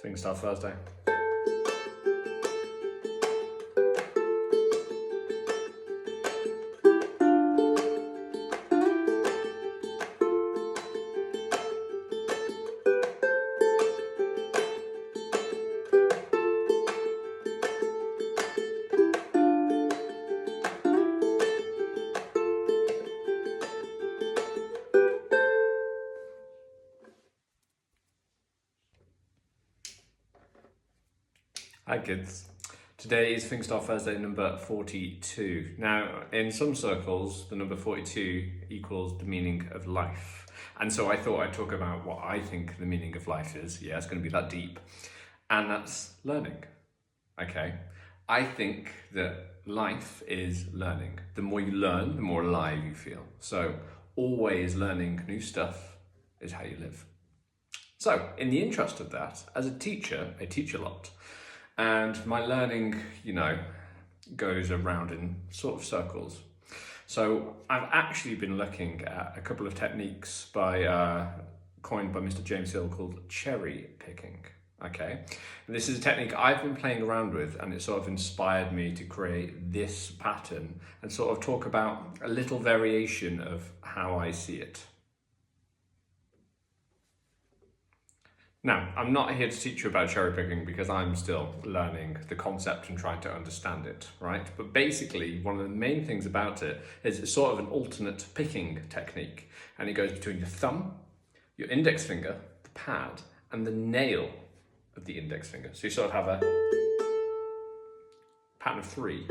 Fingerstyle Thursday. Hi kids. Today is Fingerstyle Thursday number 42. Now, in some circles, the number 42 equals the meaning of life. And so I thought I'd talk about what I think the meaning of life is. Yeah, it's going to be that deep. And that's learning. Okay? I think that life is learning. The more you learn, the more alive you feel. So always learning new stuff is how you live. So in the interest of that, as a teacher, I teach a lot. And my learning, goes around in sort of circles. So I've actually been looking at a couple of techniques coined by Mr. James Hill called cherry picking. Okay, and this is a technique I've been playing around with, and it sort of inspired me to create this pattern and sort of talk about a little variation of how I see it. Now, I'm not here to teach you about cherry picking because I'm still learning the concept and trying to understand it, right? But basically, one of the main things about it is it's sort of an alternate picking technique. And it goes between your thumb, your index finger, the pad, and the nail of the index finger. So you sort of have a pattern of 3.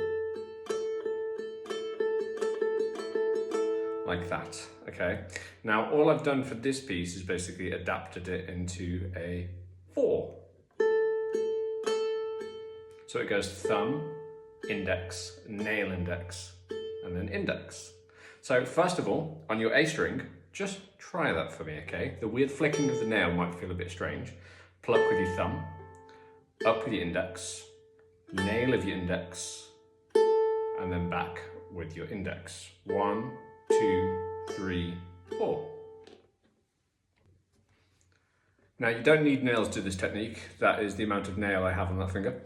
Like that, okay? Now, all I've done for this piece is basically adapted it into a 4. So it goes thumb, index, nail index, and then index. So first of all, on your A string, just try that for me, okay? The weird flicking of the nail might feel a bit strange. Pluck with your thumb, up with your index, nail of your index, and then back with your index. 1, 2, 3, 4. Now you don't need nails to this technique. That is the amount of nail I have on that finger.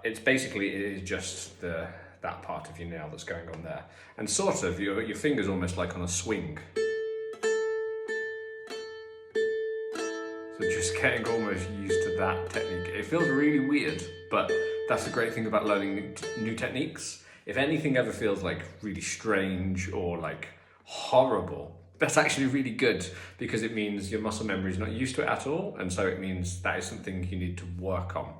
It is just that part of your nail that's going on there. And sort of your finger's almost like on a swing. So just getting almost used to that technique. It feels really weird, but that's the great thing about learning new techniques. If anything ever feels like really strange or like horrible, that's actually really good because it means your muscle memory is not used to it at all. And so it means that is something you need to work on.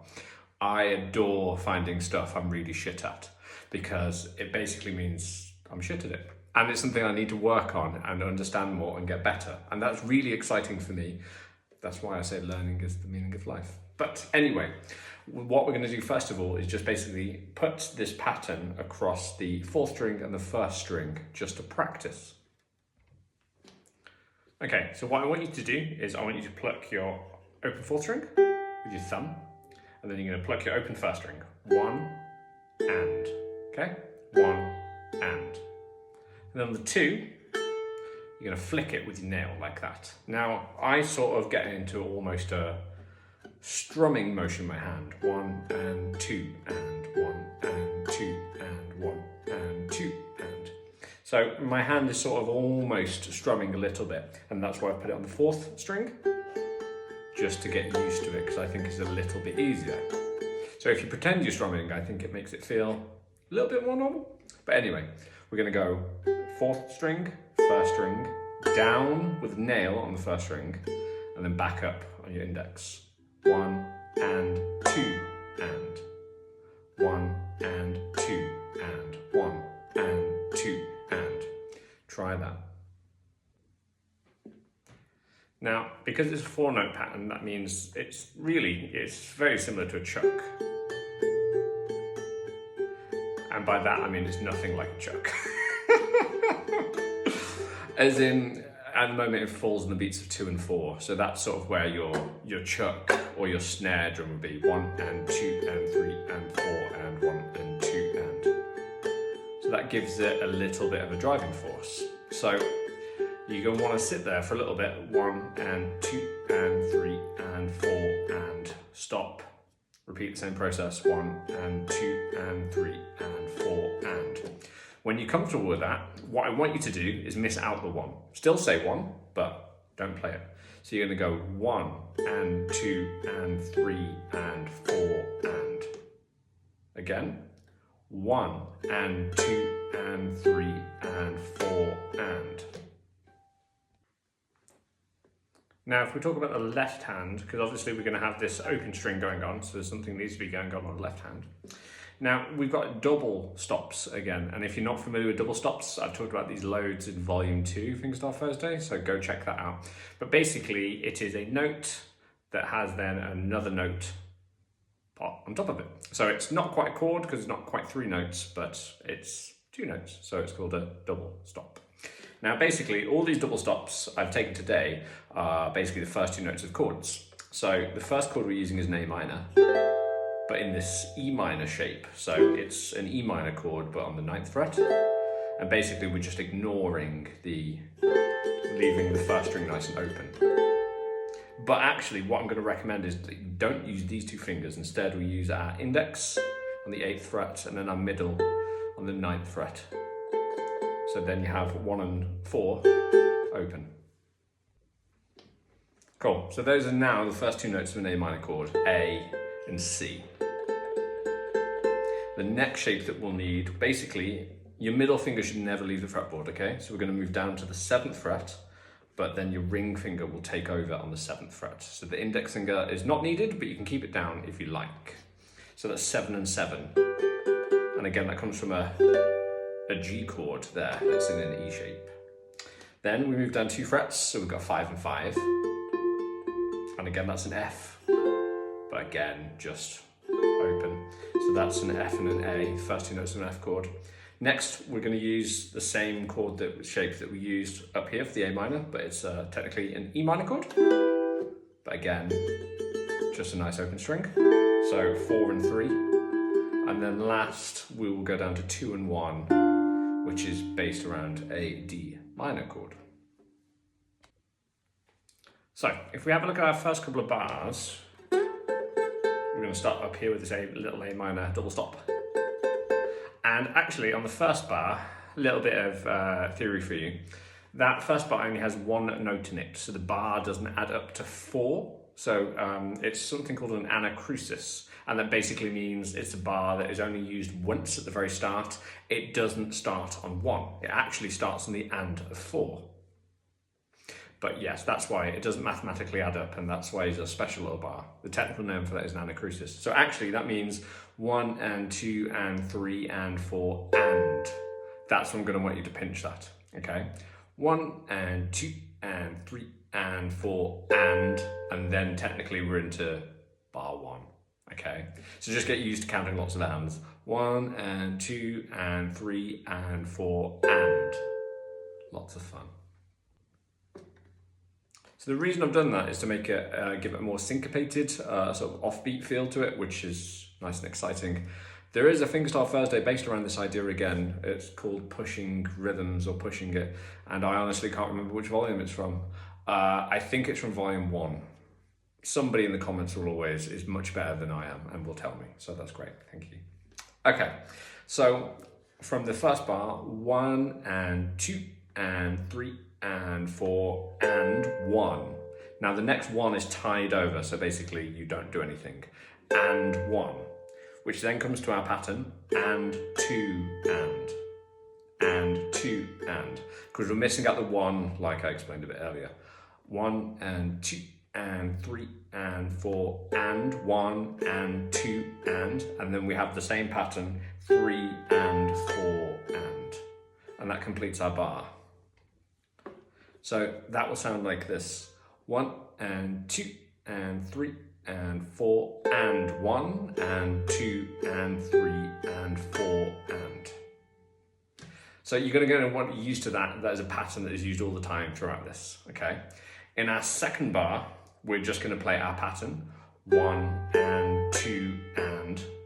I adore finding stuff I'm really shit at because it basically means I'm shit at it. And it's something I need to work on and understand more and get better. And that's really exciting for me. That's why I say learning is the meaning of life. But anyway, what we're going to do first of all is just basically put this pattern across the 4th string and the 1st string just to practice. Okay, so what I want you to do is I want you to pluck your open 4th string with your thumb, and then you're going to pluck your open 1st string. 1 and, okay? 1 and. And then on the 2, you're going to flick it with your nail like that. Now, I sort of get into almost a strumming motion in my hand. 1 and 2 and 1 and 2 and 1 and 2 and. So my hand is sort of almost strumming a little bit, and that's why I put it on the 4th string, just to get used to it, because I think it's a little bit easier. So if you pretend you're strumming, I think it makes it feel a little bit more normal. But anyway, we're going to go 4th string, 1st string, down with nail on the 1st string, and then back up on your index. 1 and 2 and 1 and 2 and 1 and 2 and. Try that. Now, because it's a 4-note pattern, that means it's very similar to a chuck. And by that I mean it's nothing like a chuck. As in, at the moment it falls in the beats of 2 and 4, so that's sort of where your chuck or your snare drum would be 1 and 2 and 3 and 4 and 1 and 2 and. So that gives it a little bit of a driving force. So you're going to want to sit there for a little bit, 1 and 2 and 3 and 4 and repeat the same process, 1 and 2 and 3 and 4 and. When you're comfortable with that, what I want you to do is miss out the 1. Still say 1, but don't play it. So you're going to go 1 and 2 and 3 and 4 and. Again, 1 and 2 and 3 and 4 and. Now, if we talk about the left hand, because obviously we're going to have this open string going on, so there's something needs to be going on the left hand. Now, we've got double stops again, and if you're not familiar with double stops, I've talked about these loads in volume 2, Fingerstyle Thursday, so go check that out. But basically, it is a note that has then another note on top of it. So it's not quite a chord, because it's not quite 3 notes, but it's 2 notes, so it's called a double stop. Now, basically, all these double stops I've taken today are basically the first 2 notes of chords. So the first chord we're using is an A minor, but in this E minor shape. So it's an E minor chord, but on the 9th fret. And basically, we're just ignoring leaving the first string nice and open. But actually, what I'm going to recommend is that you don't use these 2 fingers. Instead, we use our index on the 8th fret and then our middle on the 9th fret. So then you have 1 and 4 open. Cool, so those are now the first 2 notes of an A minor chord, A and C. The next shape that we'll need, basically, your middle finger should never leave the fretboard, okay? So we're going to move down to the 7th fret, but then your ring finger will take over on the 7th fret. So the index finger is not needed, but you can keep it down if you like. So that's 7 and 7. And again, that comes from a G chord there, that's in an E shape. Then we move down 2 frets, so we've got 5 and 5. And again, that's an F, but again, just open. So that's an F and an A, first 2 notes of an F chord. Next, we're going to use the same chord shape that we used up here for the A minor, but it's technically an E minor chord. But again, just a nice open string. So 4 and 3. And then last, we will go down to 2 and 1, which is based around a D minor chord. So, if we have a look at our first couple of bars, we're going to start up here with this little A minor double stop. And actually, on the first bar, a little bit of theory for you. That first bar only has 1 note in it, so the bar doesn't add up to 4. So it's something called an anacrusis, and that basically means it's a bar that is only used once at the very start. It doesn't start on 1. It actually starts on the and of 4. But yes, that's why it doesn't mathematically add up, and that's why it's a special little bar. The technical name for that is an anacrusis. So actually that means 1 and 2 and 3 and 4 and. That's when I'm going to want you to pinch that, okay? 1 and 2 and 3 and 4 and then technically we're into bar 1, okay? So just get used to counting lots of ands. 1 and 2 and 3 and 4 and. Lots of fun. So the reason I've done that is to make it, give it a more syncopated, sort of offbeat feel to it, which is nice and exciting. There is a Fingerstyle Thursday based around this idea again. It's called Pushing Rhythms or Pushing It, and I honestly can't remember which volume it's from. I think it's from volume 1. Somebody in the comments is much better than I am and will tell me, so that's great, thank you. Okay, so from the first bar, 1 and 2 and 3 and 4 and 1. Now the next 1 is tied over, so basically you don't do anything. And 1, which then comes to our pattern, and 2 and 2 and. Because we're missing out the 1, like I explained a bit earlier. 1 and 2 and 3 and 4 and 1 and 2 and then we have the same pattern, 3 and 4 and that completes our bar. So that will sound like this: 1 and 2 and 3 and 4 and 1 and 2 and 3 and 4 and. So you're going to want to get used to that. That is a pattern that is used all the time throughout this, okay? In our second bar, we're just going to play our pattern, 1 and 2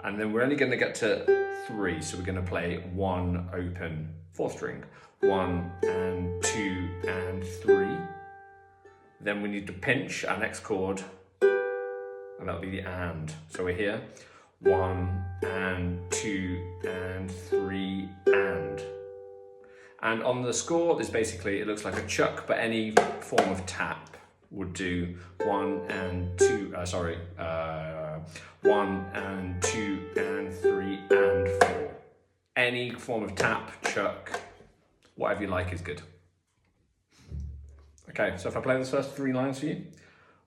and then we're only going to get to 3, so we're going to play 1 open 4th string, 1 and 2 and 3. Then we need to pinch our next chord, and that'll be the and. So we're here, 1 and 2 and 3 and. And on the score, there's basically, it looks like a chuck, but any form of tap would do 1 and 2, 1 and 2 and 3 and 4. Any form of tap, chuck, whatever you like is good. Okay, so if I play those first 3 lines for you,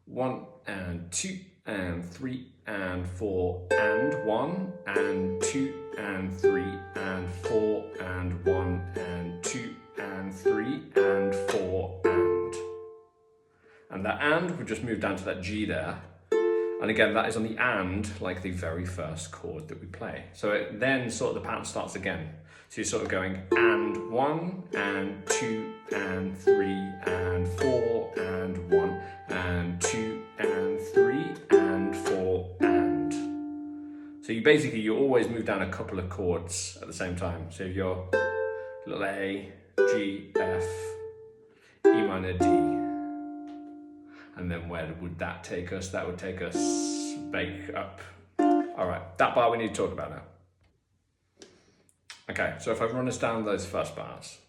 1 and 2 and 3 and 4 and 1 and 2 and 3 and 4 and 1 and 2 and 3 and 4 and that and would just move down to that G there, and again that is on the and, like the very first chord that we play. So it then sort of the pattern starts again. So you're sort of going and 1 and 2 and 3 and 4 and 1 and 2 and 3 and 4 and. So you always move down a couple of chords at the same time. So your little A, G, F, E minor, D. And then where would that take us? That would take us back up. All right, that bar we need to talk about now. Okay, so if I run us down those first bars,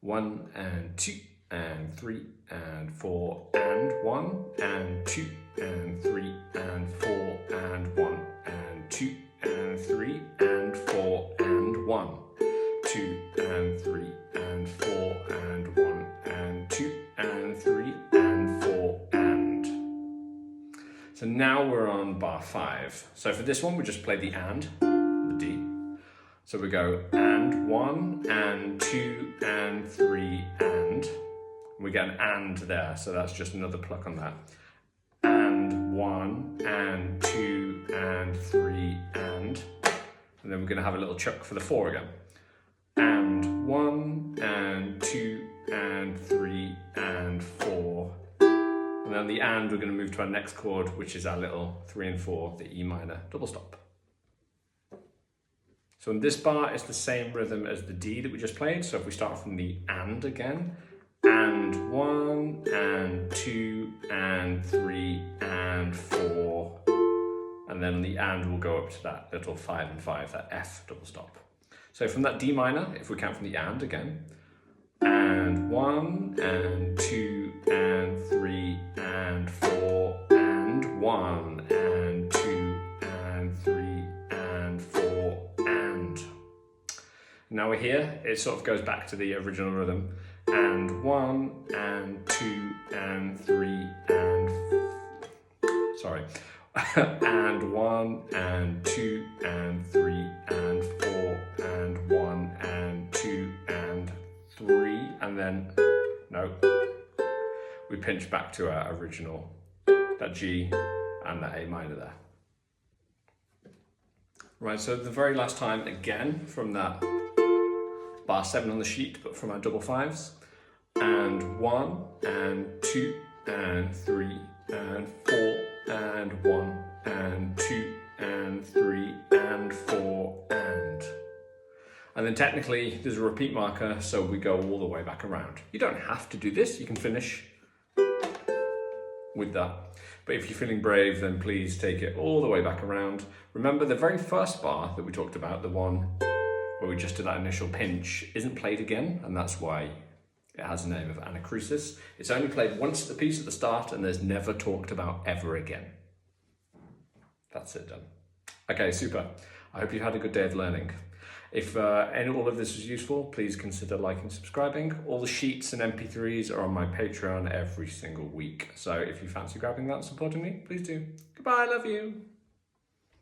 1 and 2 and 3 and 4 and 1 and 2 and 3 and 4 and 1 and 2 and 3 and 4 and 1, 2 and 3 and 4 and 1 and 2 and 3 and 4 and. So now we're on bar 5. So for this one we just play the and, the D. So we go and 1 and 2 and 3 and. We get an and there, so that's just another pluck on that. And 1 and 2 and 3 and then we're going to have a little chuck for the 4 again. And 1 and 2 and 3 and 4. And then the and we're going to move to our next chord, which is our little 3 and 4, the E minor double stop. So in this bar, it's the same rhythm as the D that we just played. So if we start from the and again, and 1 and 2 and 3 and 4. And then on the and we'll go up to that little 5 and 5, that F double stop. So from that D minor, if we count from the and again, and 1 and 2 and 3 and 4 and 1 and 2 and 3 and 4 and. Now we're here, it sort of goes back to the original rhythm. And 1 and 2 and 3 and and 1 and 2 and 3 and 4 and 1 and 2 and 3 and then we pinch back to our original, that G and that A minor there. Right, so the very last time again from that bar 7 on the sheet, but from our double 5s, and 1 and 2 and 3 and 4 and 1 and 2 and 3 and 4 and then technically there's a repeat marker, so we go all the way back around. You don't have to do this, you can finish with that, but if you're feeling brave, then please take it all the way back around. Remember the very first bar that we talked about, the one where we just did that initial pinch, isn't played again, and that's why it has a name of anacrusis. It's only played once at the piece at the start, and there's never talked about ever again. That's it done. Okay, super. I hope you've had a good day of learning. If all of this was useful, please consider liking and subscribing. All the sheets and MP3s are on my Patreon every single week. So if you fancy grabbing that and supporting me, please do. Goodbye, love you.